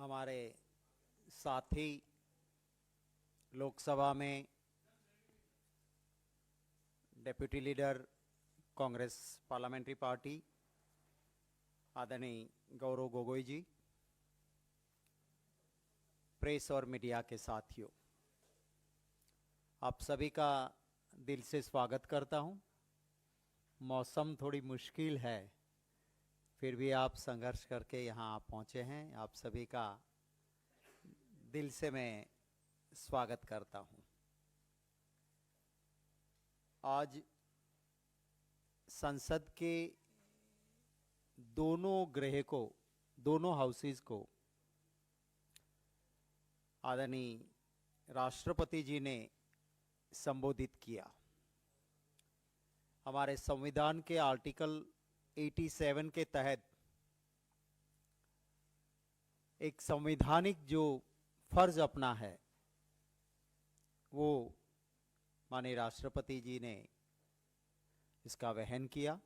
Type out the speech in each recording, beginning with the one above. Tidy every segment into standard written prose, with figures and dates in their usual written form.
हमारे साथी लोकसभा में deputy leader Congress parliamentary party आदरणीय गौरव गोगोई जी, प्रेस और मीडिया के साथियों, आप सभी का दिल से स्वागत करता हूं। मौसम थोड़ी मुश्किल है, फिर भी आप संघर्ष करके यहाँ पहुँचे हैं। आप सभी का दिल से मैं स्वागत करता हूँ। आज संसद के दोनों हाउसेस को आदरणीय राष्ट्रपति जी ने संबोधित किया। हमारे संविधान के आर्टिकल 87 के तहत एक संवैधानिक जो फर्ज अपना है वो माननीय राष्ट्रपति जी ने इसका वहन किया।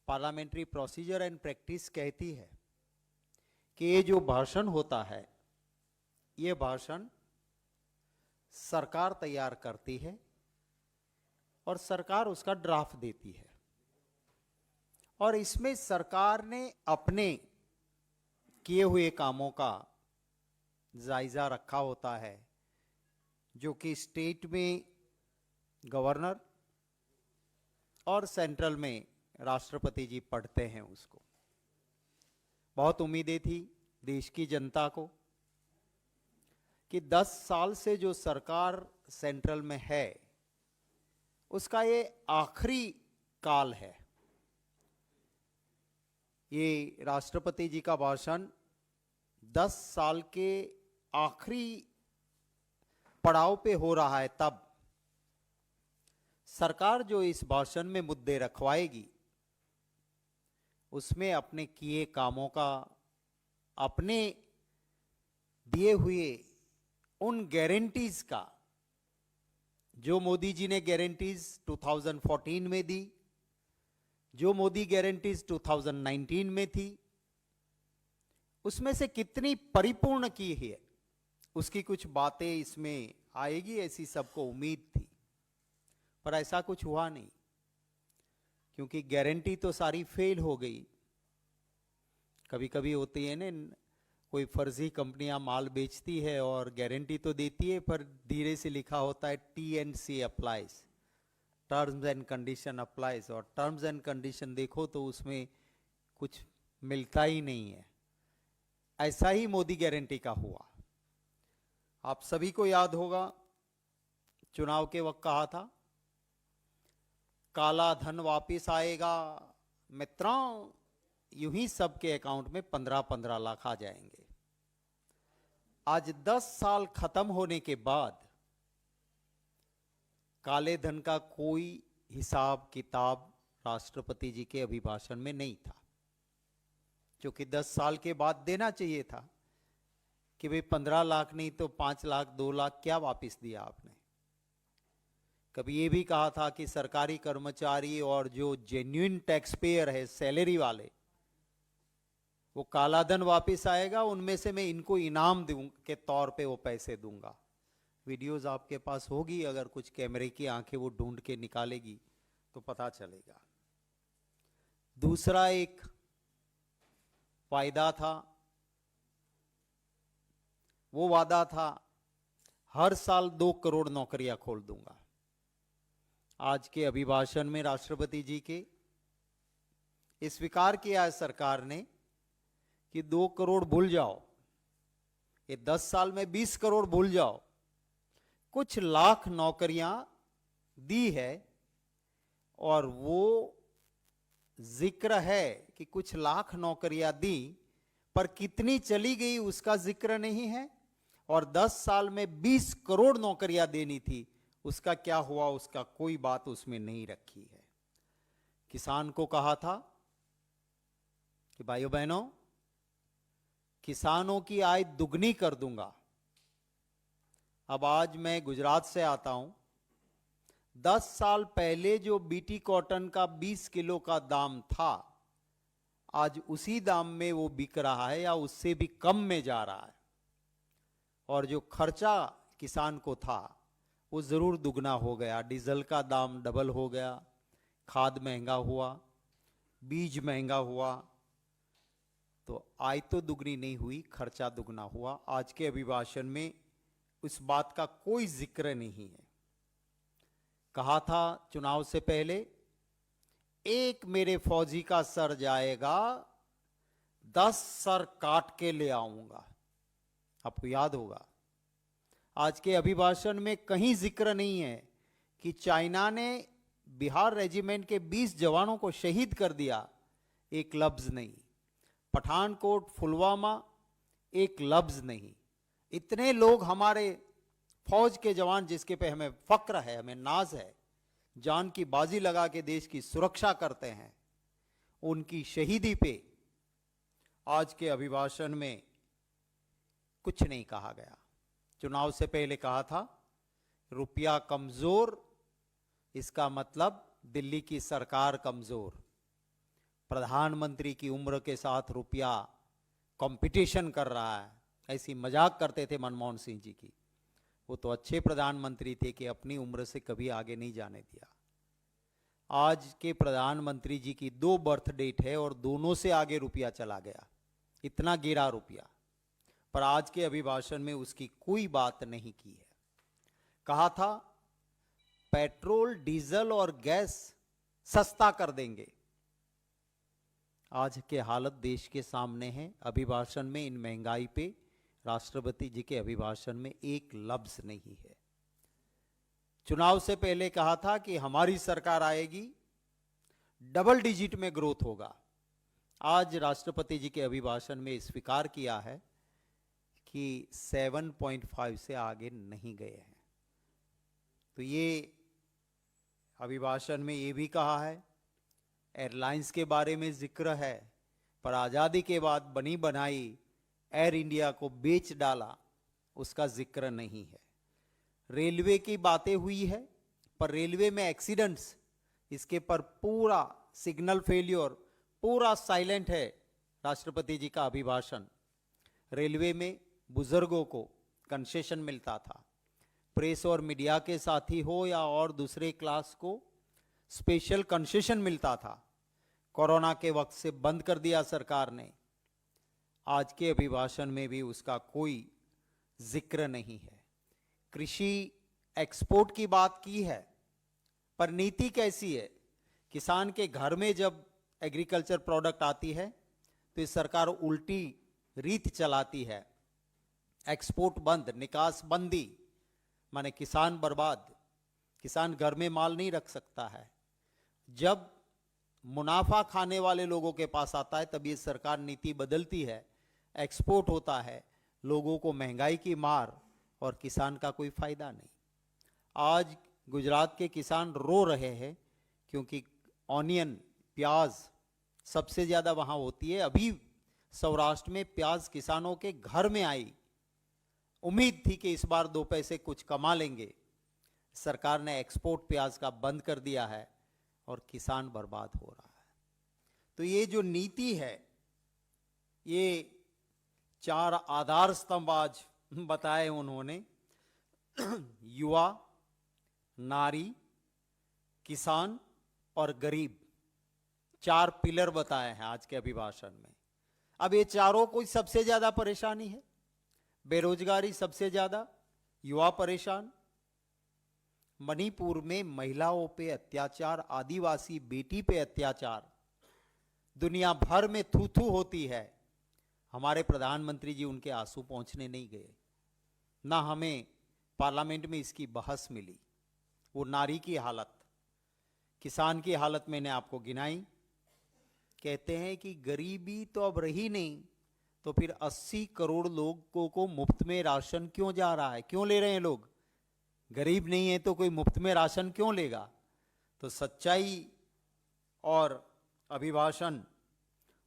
पार्लियामेंट्री प्रोसीजर एंड प्रैक्टिस कहती है कि ये जो भाषण होता है, ये भाषण सरकार तैयार करती है और सरकार उसका ड्राफ्ट देती है, और इसमें सरकार ने अपने किए हुए कामों का जायजा रखा होता है, जो कि स्टेट में गवर्नर और सेंट्रल में राष्ट्रपति जी पढ़ते हैं उसको। बहुत उम्मीदें थी देश की जनता को कि 10 साल से जो सरकार सेंट्रल में है उसका ये आखिरी काल है। ये राष्ट्रपति जी का भाषण 10 साल के आखिरी पड़ाव पे हो रहा है। तब सरकार जो इस भाषण में मुद्दे रखवाएगी उसमें अपने किए कामों का, अपने दिए हुए उन गारंटीज का, जो मोदी जी ने गारंटीज 2014 में दी, जो मोदी गारंटीज 2019 में थी, उसमें से कितनी परिपूर्ण की है उसकी कुछ बातें इसमें आएगी, ऐसी सबको उम्मीद थी। पर ऐसा कुछ हुआ नहीं, क्योंकि गारंटी तो सारी फेल हो गई। कभी कभी होती है ना, कोई फर्जी कंपनियां माल बेचती है और गारंटी तो देती है, पर धीरे से लिखा होता है TNC applies, terms and condition applies, और टर्म्स एंड कंडीशन देखो तो उसमें कुछ मिलता ही नहीं है। ऐसा ही मोदी गारंटी का हुआ। आप सभी को याद होगा, चुनाव के वक्त कहा था काला धन वापस आएगा मित्रों, यूं ही सबके अकाउंट में 15-15 लाख आ जाएंगे। आज 10 साल खत्म होने के बाद काले धन का कोई हिसाब किताब राष्ट्रपति जी के अभिभाषण में नहीं था, जो कि 10 साल के बाद देना चाहिए था कि भाई 15 लाख नहीं तो 5 लाख 2 लाख क्या वापस दिया आपने। कभी ये भी कहा था कि सरकारी कर्मचारी और जो जेन्युइन टैक्स पेयर है, सैलरी वाले, वो काला धन वापस आएगा, उनमें से मैं इनको इनाम के तौर पे वो पैसे दूंगा। वीडियोस आपके पास होगी, अगर कुछ कैमरे की आंखें वो ढूंढ के निकालेगी तो पता चलेगा। दूसरा एक वायदा था, वो वादा था हर साल 2 करोड़ नौकरियां खोल दूंगा। आज के अभिभाषण में राष्ट्रपति जी के ये स्वीकार किया है सरकार ने कि 2 करोड़ भूल जाओ, ये 10 साल में 20 करोड़ भूल जाओ, कुछ लाख नौकरियां दी है, और वो जिक्र है कि कुछ लाख नौकरियां दी, पर कितनी चली गई उसका जिक्र नहीं है। और 10 साल में 20 करोड़ नौकरियां देनी थी, उसका क्या हुआ, उसका कोई बात उसमें नहीं रखी है। किसान को कहा था कि भाइयों बहनों, किसानों की आय दुगनी कर दूंगा। अब आज मैं गुजरात से आता हूं, 10 साल पहले जो बीटी कॉटन का 20 किलो का दाम था, आज उसी दाम में वो बिक रहा है या उससे भी कम में जा रहा है, और जो खर्चा किसान को था वो जरूर दुगना हो गया। डीजल का दाम डबल हो गया, खाद महंगा हुआ, बीज महंगा हुआ, तो आय तो दुगनी नहीं हुई, खर्चा दुगना हुआ। आज के अभिभाषण में उस बात का कोई जिक्र नहीं है। कहा था चुनाव से पहले, एक मेरे फौजी का सर जाएगा 10 सर काट के ले आऊंगा, आपको याद होगा। आज के अभिभाषण में कहीं जिक्र नहीं है कि चाइना ने बिहार रेजिमेंट के 20 जवानों को शहीद कर दिया, एक लफ्ज नहीं। पठानकोट, पुलवामा, एक लफ्ज नहीं। इतने लोग हमारे फौज के जवान जिसके पे हमें फक्र है, हमें नाज है, जान की बाजी लगा के देश की सुरक्षा करते हैं, उनकी शहीदी पे आज के अभिभाषण में कुछ नहीं कहा गया। चुनाव से पहले कहा था रुपया कमजोर, इसका मतलब दिल्ली की सरकार कमजोर। प्रधानमंत्री की उम्र के साथ रुपया कंपटीशन कर रहा है, ऐसी मजाक करते थे मनमोहन सिंह जी की। वो तो अच्छे प्रधानमंत्री थे कि अपनी उम्र से कभी आगे नहीं जाने दिया। आज के प्रधानमंत्री जी की 2 बर्थ डेट है और दोनों से आगे रुपया चला गया, इतना गिरा रुपया। पर आज के अभिभाषण में उसकी कोई बात नहीं की है। कहा था पेट्रोल, डीजल और गैस सस्ता कर देंगे। आज के हालत देश के सामने है। अभिभाषण में इन महंगाई पे राष्ट्रपति जी के अभिभाषण में एक लफ्ज नहीं है। चुनाव से पहले कहा था कि हमारी सरकार आएगी, डबल डिजिट में ग्रोथ होगा। आज राष्ट्रपति जी के अभिभाषण में स्वीकार किया है कि 7.5 से आगे नहीं गए हैं। तो ये अभिभाषण में ये भी कहा है, एयरलाइंस के बारे में जिक्र है, पर आज़ादी के बाद बनी बनाई एयर इंडिया को बेच डाला, उसका जिक्र नहीं है। रेलवे की बातें हुई है, पर रेलवे में एक्सीडेंट्स, इसके पर पूरा सिग्नल फेल्योर, पूरा साइलेंट है राष्ट्रपति जी का अभिभाषण। रेलवे में बुजुर्गों को कंसेशन मिलता था, प्रेस और मीडिया के साथी हो या और दूसरे क्लास को स्पेशल कंसेशन मिलता था। कोरोना के वक्त से बंद कर दिया सरकार ने। आज के अभिभाषण में भी उसका कोई जिक्र नहीं है। कृषि एक्सपोर्ट की बात की है, पर नीति कैसी है? किसान के घर में जब एग्रीकल्चर प्रोडक्ट आती है तो इस सरकार उल्टी रीत चलाती है। एक्सपोर्ट बंद, निकास बंदी, माने किसान बर्बाद। किसान घर में माल नहीं रख सकता है। जब मुनाफा खाने वाले लोगों के पास आता है तब ये सरकार नीति बदलती है, एक्सपोर्ट होता है, लोगों को महंगाई की मार और किसान का कोई फायदा नहीं। आज गुजरात के किसान रो रहे हैं क्योंकि ऑनियन, प्याज सबसे ज़्यादा वहाँ होती है। अभी सौराष्ट्र में प्याज किसानों के घर में आई। उम्मीद थी कि इस बार 2 पैसे कुछ कमा लेंगे। सरकार ने एक्सपोर्ट प्याज का बंद कर दिया है और किसान बर्बाद हो रहा है। तो ये जो नीति है, ये 4 आधार स्तंभ आज बताए उन्होंने। युवा, नारी, किसान और गरीब, 4 पिलर बताए हैं आज के अभिभाषण में। अब ये चारों को सबसे ज्यादा परेशानी है। बेरोजगारी सबसे ज्यादा, युवा परेशान, मणिपुर में महिलाओं पे अत्याचार, आदिवासी बेटी पे अत्याचार, दुनिया भर में थू थू होती है। हमारे प्रधानमंत्री जी उनके आंसू पहुंचने नहीं गए, ना हमें पार्लियामेंट में इसकी बहस मिली। वो नारी की हालत, किसान की हालत मैंने आपको गिनाई। कहते हैं कि गरीबी तो अब रही नहीं, तो फिर 80 करोड़ लोगों को मुफ्त में राशन क्यों जा रहा है, क्यों ले रहे हैं लोग? गरीब नहीं है तो कोई मुफ्त में राशन क्यों लेगा? तो सच्चाई और अभिभाषण,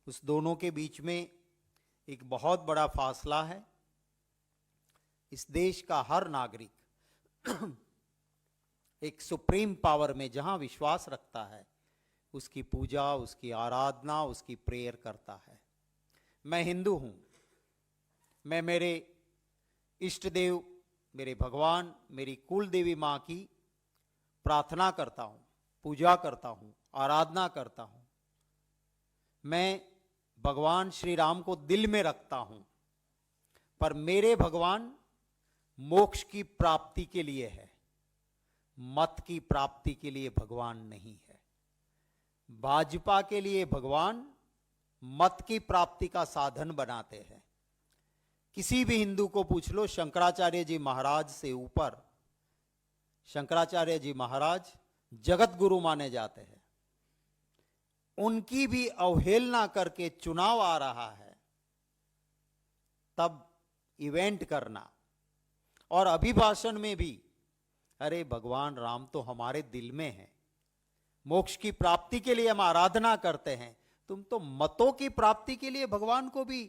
उस दोनों के बीच में एक बहुत बड़ा फासला है। इस देश का हर नागरिक एक सुप्रीम पावर में जहां विश्वास रखता है, उसकी पूजा, उसकी आराधना, उसकी प्रेयर करता है। मैं हिंदू हूं, मैं मेरे इष्ट देव, मेरे भगवान, मेरी कुल देवी मां की प्रार्थना करता हूं, पूजा करता हूं, आराधना करता हूं। मैं भगवान श्री राम को दिल में रखता हूं, पर मेरे भगवान मोक्ष की प्राप्ति के लिए है, मत की प्राप्ति के लिए भगवान नहीं है। भाजपा के लिए भगवान मत की प्राप्ति का साधन बनाते हैं। किसी भी हिंदू को पूछ लो, शंकराचार्य जी महाराज से ऊपर शंकराचार्य जी महाराज जगत गुरु माने जाते हैं। उनकी भी अवहेलना करके चुनाव आ रहा है, तब इवेंट करना और अभिभाषण में भी, अरे भगवान राम तो हमारे दिल में है, मोक्ष की प्राप्ति के लिए हम आराधना करते हैं, तुम तो मतों की प्राप्ति के लिए भगवान को भी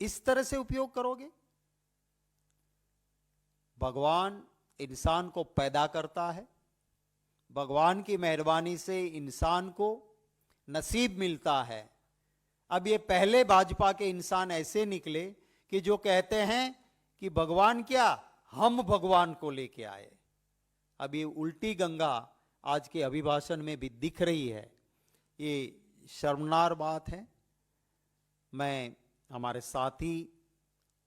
इस तरह से उपयोग करोगे। भगवान इंसान को पैदा करता है, भगवान की मेहरबानी से इंसान को नसीब मिलता है। अब ये पहले भाजपा के इंसान ऐसे निकले कि जो कहते हैं कि भगवान क्या, हम भगवान को लेके आए। अब ये उल्टी गंगा आज के अभिभाषण में भी दिख रही है, ये शर्मनाक बात है। मैं हमारे साथी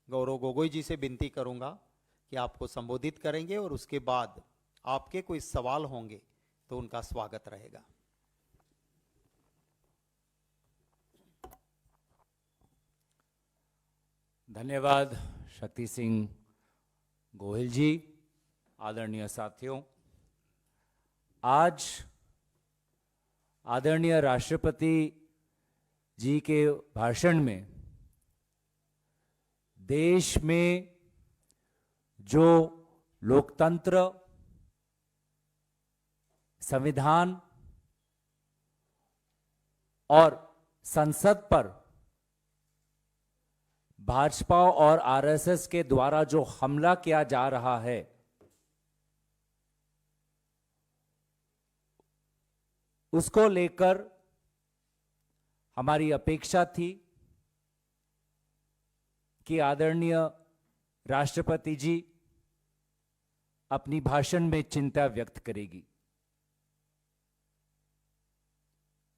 गौरव गोगोई जी से विनती करूंगा कि आपको संबोधित करेंगे और उसके बाद आपके कोई सवाल होंगे तो उनका स्वागत रहेगा। धन्यवाद शक्ति सिंह गोहिल जी। आदरणीय साथियों, आज आदरणीय राष्ट्रपति जी के भाषण में देश में जो लोकतंत्र, संविधान और संसद पर भाजपा और आरएसएस के द्वारा जो हमला किया जा रहा है, उसको लेकर हमारी अपेक्षा थी कि आदरणीय राष्ट्रपति जी अपनी भाषण में चिंता व्यक्त करेगी।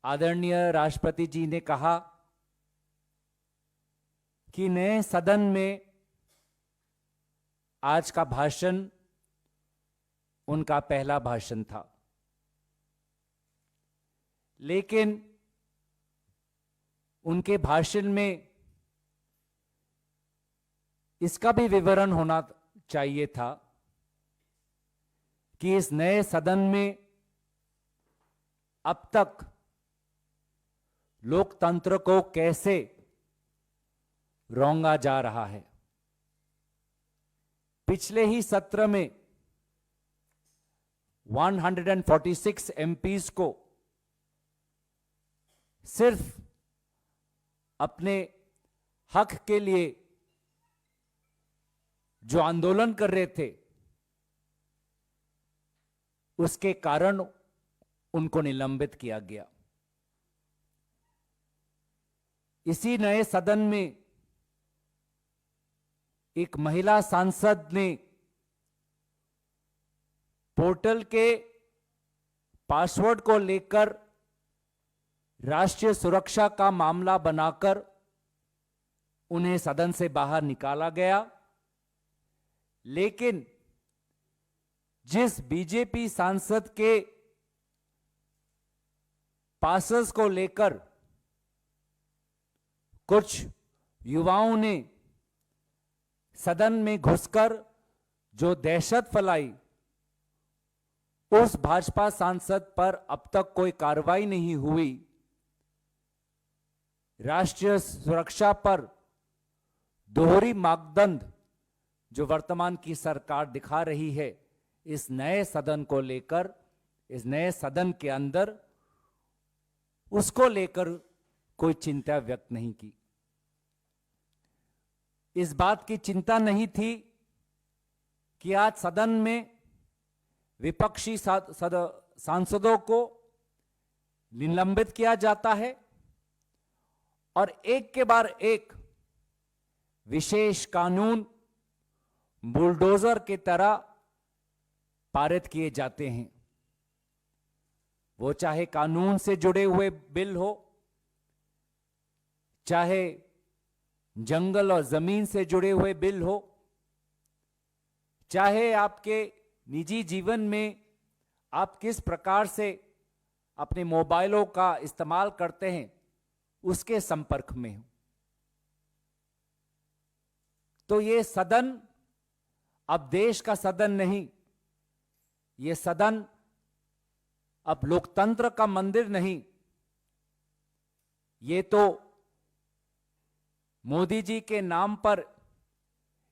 आदरणीय राष्ट्रपति जी ने कहा कि नए सदन में आज का भाषण उनका पहला भाषण था, लेकिन उनके भाषण में इसका भी विवरण होना चाहिए था कि इस नए सदन में अब तक लोकतंत्र को कैसे रौंगा जा रहा है। पिछले ही सत्र में 146 एमपीज को सिर्फ अपने हक के लिए जो आंदोलन कर रहे थे, उसके कारण उनको निलंबित किया गया। इसी नए सदन में एक महिला सांसद ने पोर्टल के पासवर्ड को लेकर राष्ट्रीय सुरक्षा का मामला बनाकर उन्हें सदन से बाहर निकाला गया। लेकिन जिस बीजेपी सांसद के पासेस को लेकर कुछ युवाओं ने सदन में घुसकर जो दहशत फैलाई, उस भाजपा सांसद पर अब तक कोई कार्रवाई नहीं हुई। राष्ट्रीय सुरक्षा पर दोहरी मापदंड जो वर्तमान की सरकार दिखा रही है, इस नए सदन को लेकर, इस नए सदन के अंदर उसको लेकर कोई चिंता व्यक्त नहीं की। इस बात की चिंता नहीं थी कि आज सदन में विपक्षी सांसदों को निलंबित किया जाता है और एक के बाद एक विशेष कानून बुलडोजर की तरह पारित किए जाते हैं। वो चाहे कानून से जुड़े हुए बिल हो, चाहे जंगल और जमीन से जुड़े हुए बिल हो, चाहे आपके निजी जीवन में आप किस प्रकार से अपने मोबाइलों का इस्तेमाल करते हैं उसके संपर्क में हो। तो ये सदन अब देश का सदन नहीं, ये सदन अब लोकतंत्र का मंदिर नहीं, ये तो मोदी जी के नाम पर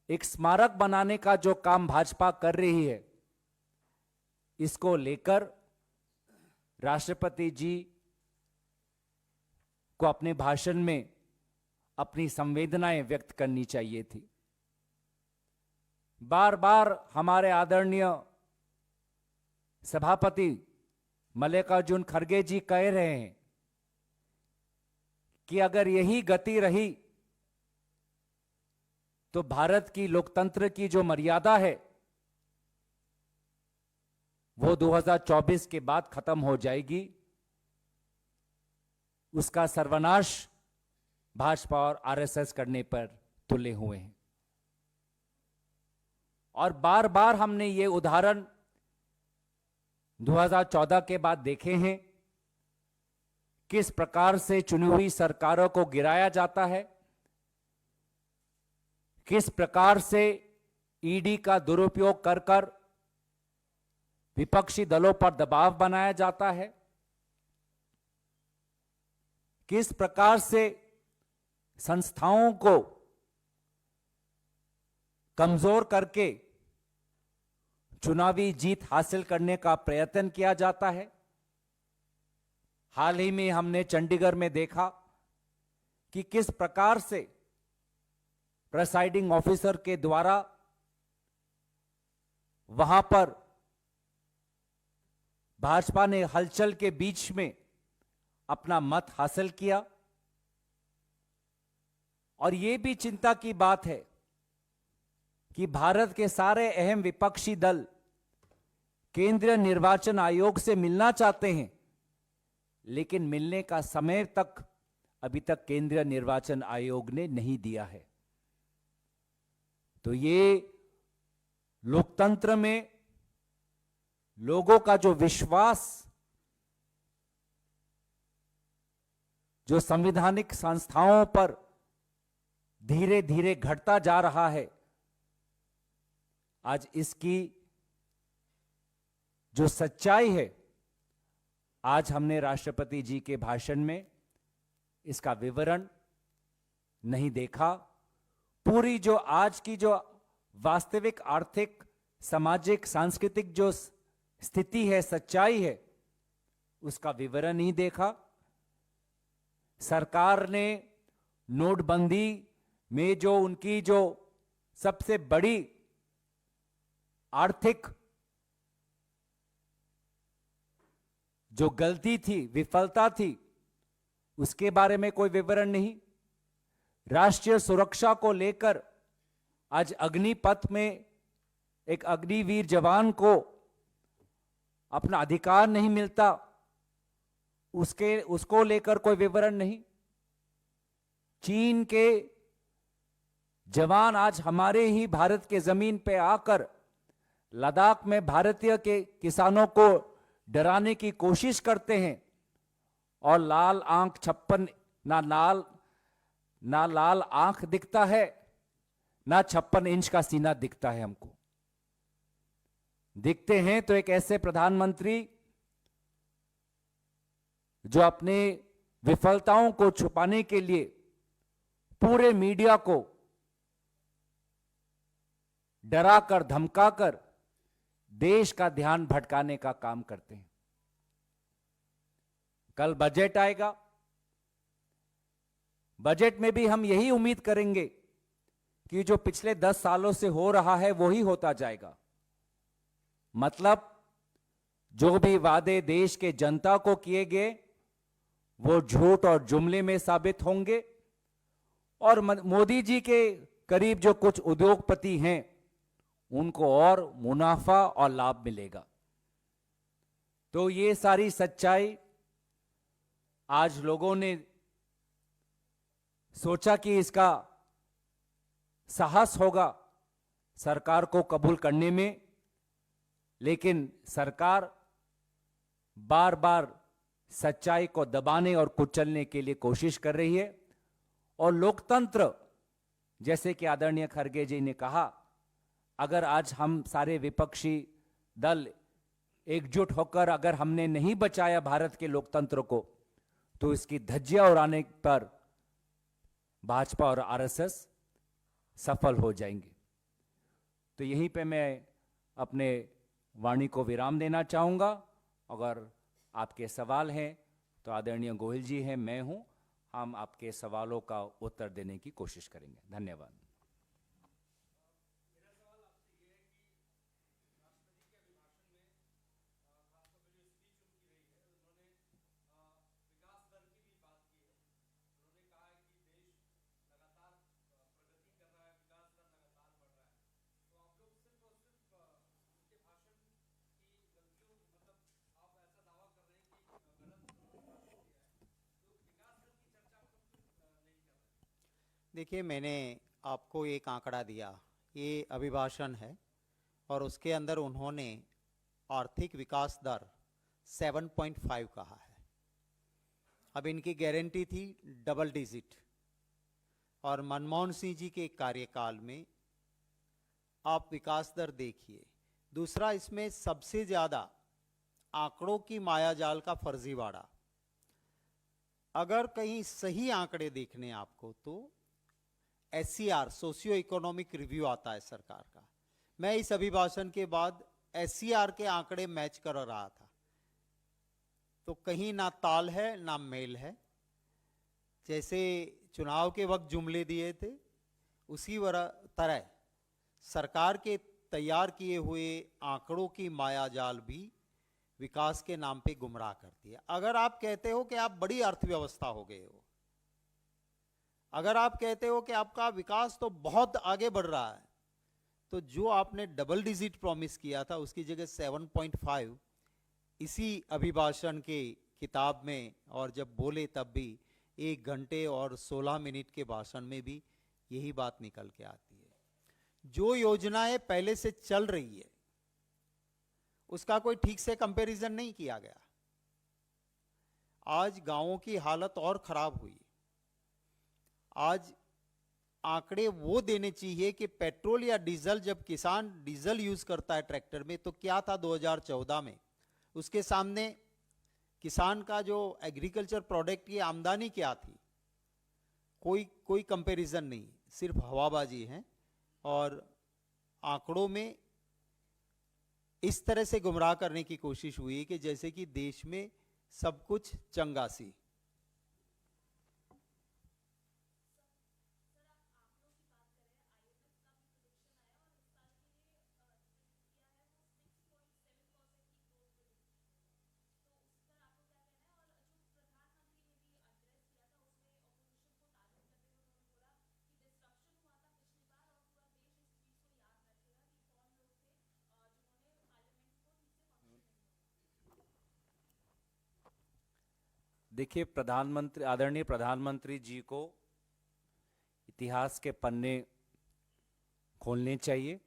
एक स्मारक बनाने का जो काम भाजपा कर रही है, इसको लेकर राष्ट्रपति जी को अपने भाषण में अपनी संवेदनाएं व्यक्त करनी चाहिए थी। बार बार हमारे आदरणीय सभापति मल्लिकार्जुन खड़गे जी कह रहे हैं कि अगर यही गति रही तो भारत की लोकतंत्र की जो मर्यादा है वो 2024 के बाद खत्म हो जाएगी। उसका सर्वनाश भाजपा और आरएसएस करने पर तुले हुए हैं। और बार बार हमने ये उदाहरण 2014 के बाद देखे हैं, किस प्रकार से चुनी हुई सरकारों को गिराया जाता है, किस प्रकार से ईडी का दुरुपयोग कर कर विपक्षी दलों पर दबाव बनाया जाता है, किस प्रकार से संस्थाओं को कमजोर करके चुनावी जीत हासिल करने का प्रयत्न किया जाता है। हाल ही में हमने चंडीगढ़ में देखा कि किस प्रकार से प्रिसाइडिंग ऑफिसर के द्वारा वहां पर भाजपा ने हलचल के बीच में अपना मत हासिल किया। और यह भी चिंता की बात है कि भारत के सारे अहम विपक्षी दल केंद्रीय निर्वाचन आयोग से मिलना चाहते हैं, लेकिन मिलने का समय तक अभी तक केंद्रीय निर्वाचन आयोग ने नहीं दिया है। तो ये लोकतंत्र में लोगों का जो विश्वास, जो संवैधानिक संस्थाओं पर धीरे धीरे घटता जा रहा है, आज इसकी जो सच्चाई है, आज हमने राष्ट्रपति जी के भाषण में इसका विवरण नहीं देखा। पूरी जो आज की जो वास्तविक आर्थिक, सामाजिक, सांस्कृतिक जो स्थिति है, सच्चाई है, उसका विवरण नहीं देखा। सरकार ने नोटबंदी में जो उनकी जो सबसे बड़ी आर्थिक जो गलती थी, विफलता थी, उसके बारे में कोई विवरण नहीं। राष्ट्रीय सुरक्षा को लेकर आज अग्निपथ में एक अग्निवीर जवान को अपना अधिकार नहीं मिलता, उसको लेकर कोई विवरण नहीं। चीन के जवान आज हमारे ही भारत के जमीन पे आकर लद्दाख में भारतीय के किसानों को डराने की कोशिश करते हैं, और लाल आंख 56 ना लाल आंख दिखता है, ना 56 इंच का सीना दिखता है। हमको दिखते हैं तो एक ऐसे प्रधानमंत्री जो अपने विफलताओं को छुपाने के लिए पूरे मीडिया को डराकर, धमकाकर देश का ध्यान भटकाने का काम करते हैं। कल बजट आएगा, बजट में भी हम यही उम्मीद करेंगे कि जो पिछले 10 सालों से हो रहा है वो ही होता जाएगा। मतलब जो भी वादे देश के जनता को किए गए वो झूठ और जुमले में साबित होंगे और मोदी जी के करीब जो कुछ उद्योगपति हैं उनको और मुनाफा और लाभ मिलेगा। तो ये सारी सच्चाई आज लोगों ने सोचा कि इसका साहस होगा सरकार को कबूल करने में, लेकिन सरकार बार बार सच्चाई को दबाने और कुचलने के लिए कोशिश कर रही है। और लोकतंत्र, जैसे कि आदरणीय खड़गे जी ने कहा, अगर आज हम सारे विपक्षी दल एकजुट होकर अगर हमने नहीं बचाया भारत के लोकतंत्र को, तो इसकी धज्जियां उड़ाने पर भाजपा और आरएसएस सफल हो जाएंगे। तो यहीं पे मैं अपने वाणी को विराम देना चाहूंगा। अगर आपके सवाल हैं तो आदरणीय गोहिल जी हैं, मैं हूं, हम आपके सवालों का उत्तर देने की कोशिश करेंगे। धन्यवाद। देखिए, मैंने आपको एक आंकड़ा दिया, ये अभिभाषण है और उसके अंदर उन्होंने आर्थिक विकास दर 7.5 कहा है। अब इनकी गारंटी थी डबल डिजिट, और मनमोहन सिंह जी के कार्यकाल में आप विकास दर देखिए। दूसरा, इसमें सबसे ज्यादा आंकड़ों की मायाजाल का फर्जीवाड़ा। अगर कहीं सही आंकड़े देखने आपको तो SCR, सोशियो इकोनॉमिक रिव्यू आता है सरकार का। मैं इस अभिभाषण के बाद SCR के आंकड़े मैच कर रहा था, तो कहीं ना ताल है ना मेल है। जैसे चुनाव के वक्त जुमले दिए थे, उसी तरह सरकार के तैयार किए हुए आंकड़ों की मायाजाल भी विकास के नाम पे गुमराह करती है। अगर आप कहते हो कि आप बड़ी अर्थव्यवस्था हो गए हो, अगर आप कहते हो कि आपका विकास तो बहुत आगे बढ़ रहा है, तो जो आपने डबल डिजिट प्रॉमिस किया था उसकी जगह 7.5 इसी अभिभाषण के किताब में, और जब बोले तब भी 1 घंटे और 16 मिनट के भाषण में भी यही बात निकल के आती है। जो योजनाएं पहले से चल रही है उसका कोई ठीक से कंपैरिजन नहीं किया गया। आज गांवों की हालत और खराब हुई। आज आंकड़े वो देने चाहिए कि पेट्रोल या डीजल, जब किसान डीजल यूज करता है ट्रैक्टर में, तो क्या था 2014 में, उसके सामने किसान का जो एग्रीकल्चर प्रोडक्ट की आमदनी क्या थी, कोई कंपैरिजन नहीं, सिर्फ हवाबाजी है। और आंकड़ों में इस तरह से गुमराह करने की कोशिश हुई कि जैसे कि देश में सब कुछ चंगा सी। देखिए, प्रधानमंत्री, आदरणीय प्रधानमंत्री जी को इतिहास के पन्ने खोलने चाहिए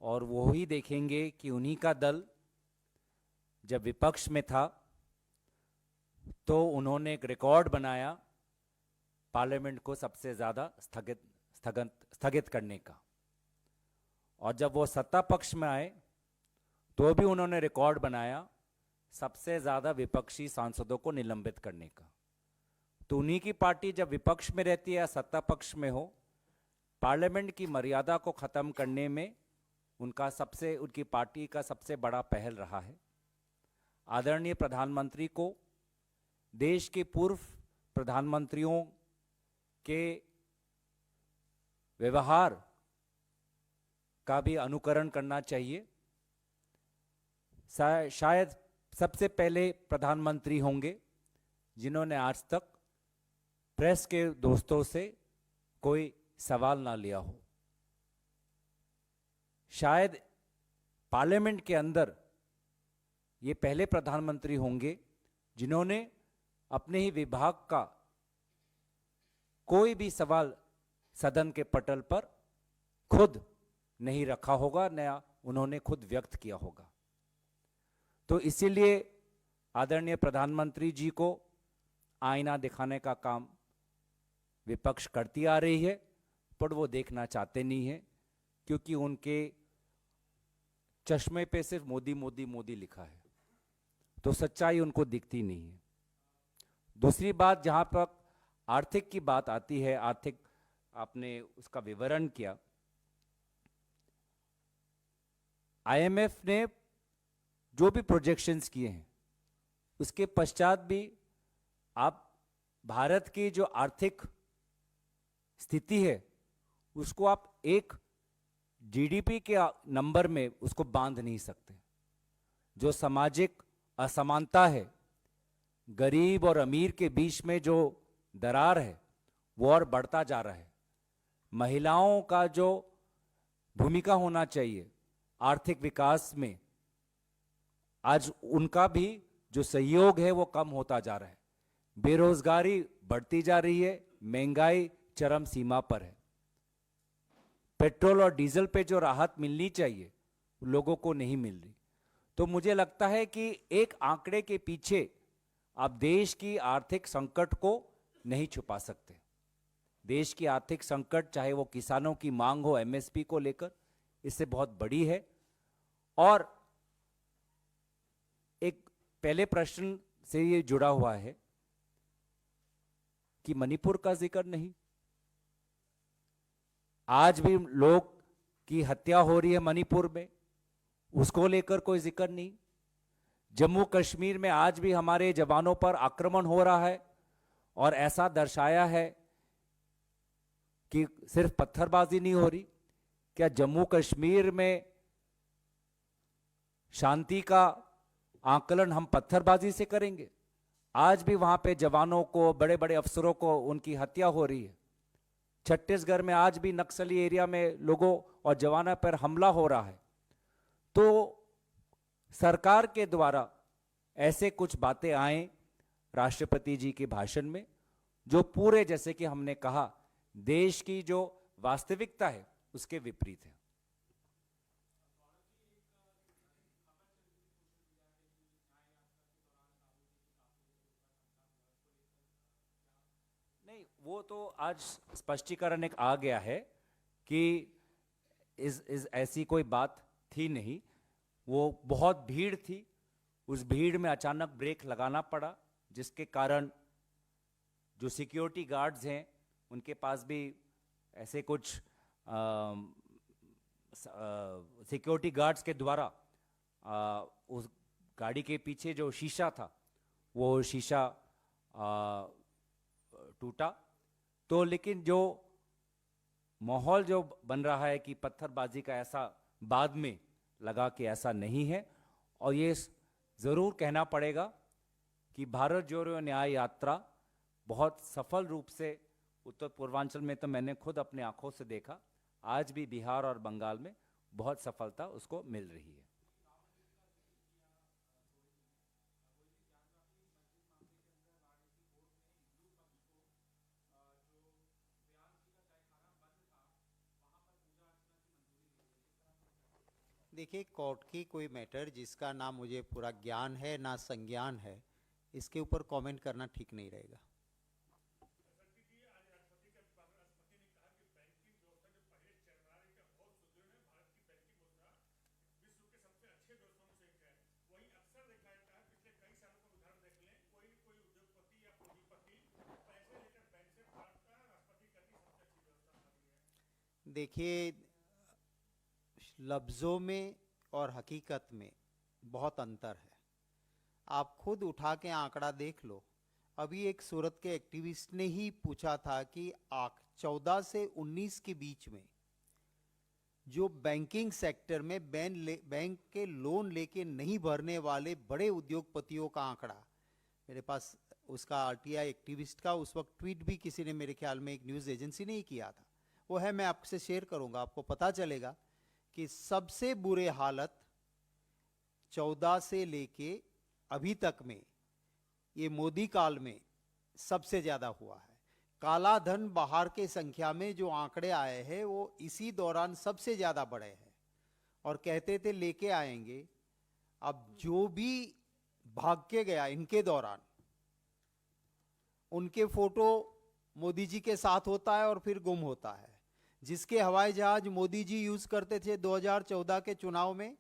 और वो ही देखेंगे कि उन्हीं का दल जब विपक्ष में था तो उन्होंने एक रिकॉर्ड बनाया पार्लियामेंट को सबसे ज़्यादा स्थगित करने का, और जब वो सत्ता पक्ष में आए तो भी उन्होंने रिकॉर्ड बनाया सबसे ज़्यादा विपक्षी सांसदों को निलंबित करने का। तो उन्हीं की पार्टी जब विपक्ष में रहती है या सत्ता पक्ष में हो, पार्लियामेंट की मर्यादा को ख़त्म करने में उनकी पार्टी का सबसे बड़ा पहल रहा है। आदरणीय प्रधानमंत्री को देश के पूर्व प्रधानमंत्रियों के व्यवहार का भी अनुकरण करना चाहिए। शायद सबसे पहले प्रधानमंत्री होंगे जिन्होंने आज तक प्रेस के दोस्तों से कोई सवाल ना लिया हो। शायद पार्लियामेंट के अंदर ये पहले प्रधानमंत्री होंगे जिन्होंने अपने ही विभाग का कोई भी सवाल सदन के पटल पर खुद नहीं रखा होगा, न उन्होंने खुद व्यक्त किया होगा। तो इसीलिए आदरणीय प्रधानमंत्री जी को आईना दिखाने का काम विपक्ष करती आ रही है, पर वो देखना चाहते नहीं है, क्योंकि उनके चश्मे पे सिर्फ मोदी मोदी मोदी लिखा है, तो सच्चाई उनको दिखती नहीं है। दूसरी बात, जहां पर आर्थिक की बात आती है, आर्थिक आपने उसका विवरण किया। आईएमएफ ने जो भी प्रोजेक्शंस किए हैं उसके पश्चात भी आप भारत की जो आर्थिक स्थिति है उसको आप एक जीडीपी के नंबर में उसको बांध नहीं सकते। जो सामाजिक असमानता है, गरीब और अमीर के बीच में जो दरार है वो और बढ़ता जा रहा है। महिलाओं का जो भूमिका होना चाहिए आर्थिक विकास में, आज उनका भी जो सहयोग है वो कम होता जा रहा है। बेरोजगारी बढ़ती जा रही है, महंगाई चरम सीमा पर है। पेट्रोल और डीजल पे जो राहत मिलनी चाहिए लोगों को नहीं मिल रही। तो मुझे लगता है कि एक आंकड़े के पीछे आप देश की आर्थिक संकट को नहीं छुपा सकते। देश की आर्थिक संकट, चाहे वो किसानों की मांग हो एमएसपी को लेकर, इससे बहुत बड़ी है। और एक पहले प्रश्न से ये जुड़ा हुआ है कि मणिपुर का जिक्र नहीं। आज भी लोग की हत्या हो रही है मणिपुर में, उसको लेकर कोई जिक्र नहीं। जम्मू कश्मीर में आज भी हमारे जवानों पर आक्रमण हो रहा है और ऐसा दर्शाया है कि सिर्फ पत्थरबाजी नहीं हो रही। क्या जम्मू कश्मीर में शांति का आकलन हम पत्थरबाजी से करेंगे? आज भी वहां पे जवानों को, बड़े बड़े अफसरों को उनकी हत्या हो रही है। छत्तीसगढ़ में आज भी नक्सली एरिया में लोगों और जवानों पर हमला हो रहा है। तो सरकार के द्वारा ऐसे कुछ बातें आए राष्ट्रपति जी के भाषण में जो पूरे, जैसे कि हमने कहा, देश की जो वास्तविकता है उसके विपरीत है। नहीं, वो तो आज स्पष्टीकरण एक आ गया है कि इस ऐसी कोई बात थी नहीं। वो बहुत भीड़ थी, उस भीड़ में अचानक ब्रेक लगाना पड़ा, जिसके कारण जो सिक्योरिटी गार्ड्स हैं उनके पास भी ऐसे कुछ सिक्योरिटी गार्ड्स के द्वारा उस गाड़ी के पीछे जो शीशा था वो शीशा टूटा। तो लेकिन जो माहौल जो बन रहा है कि पत्थरबाजी का, ऐसा बाद में लगा कि ऐसा नहीं है। और ये जरूर कहना पड़ेगा कि भारत जोड़ो न्याय यात्रा बहुत सफल रूप से उत्तर पूर्वांचल में, तो मैंने खुद अपने आंखों से देखा, आज भी बिहार और बंगाल में बहुत सफलता उसको मिल रही है। देखिए, कोर्ट की कोई मैटर जिसका ना मुझे पूरा ज्ञान है ना संज्ञान है, इसके ऊपर कमेंट करना ठीक नहीं रहेगा। देखिए, लफ्ज़ों में और हकीकत में बहुत अंतर है। आप खुद उठा के आंकड़ा देख लो। अभी एक सूरत के एक्टिविस्ट ने ही पूछा था कि 14 से 19 के बीच में जो बैंकिंग सेक्टर में बैंक के लोन लेके नहीं भरने वाले बड़े उद्योगपतियों का आंकड़ा, मेरे पास उसका आरटीआई एक्टिविस्ट का उस वक्त ट्वीट भी किसी ने मेरे ख्याल में एक न्यूज़ एजेंसी ने ही किया था, वो है, मैं आपसे शेयर करूंगा, आपको पता चलेगा कि सबसे बुरे हालत 14 से लेके अभी तक में ये मोदी काल में सबसे ज्यादा हुआ है। काला धन बाहर के संख्या में जो आंकड़े आए हैं वो इसी दौरान सबसे ज्यादा बढ़े हैं, और कहते थे लेके आएंगे। अब जो भी भाग के गया इनके दौरान, उनके फोटो मोदी जी के साथ होता है और फिर गुम होता है। जिसके हवाई जहाज मोदी जी यूज करते थे 2014 के चुनाव में,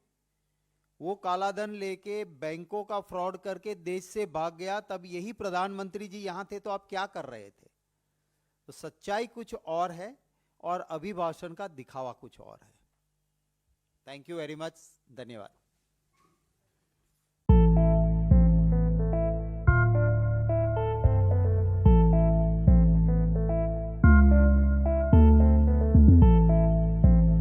वो कालाधन लेके बैंकों का फ्रॉड करके देश से भाग गया। तब यही प्रधानमंत्री जी यहां थे, तो आप क्या कर रहे थे? तो सच्चाई कुछ और है और अभिभाषण का दिखावा कुछ और है। थैंक यू वेरी मच, धन्यवाद।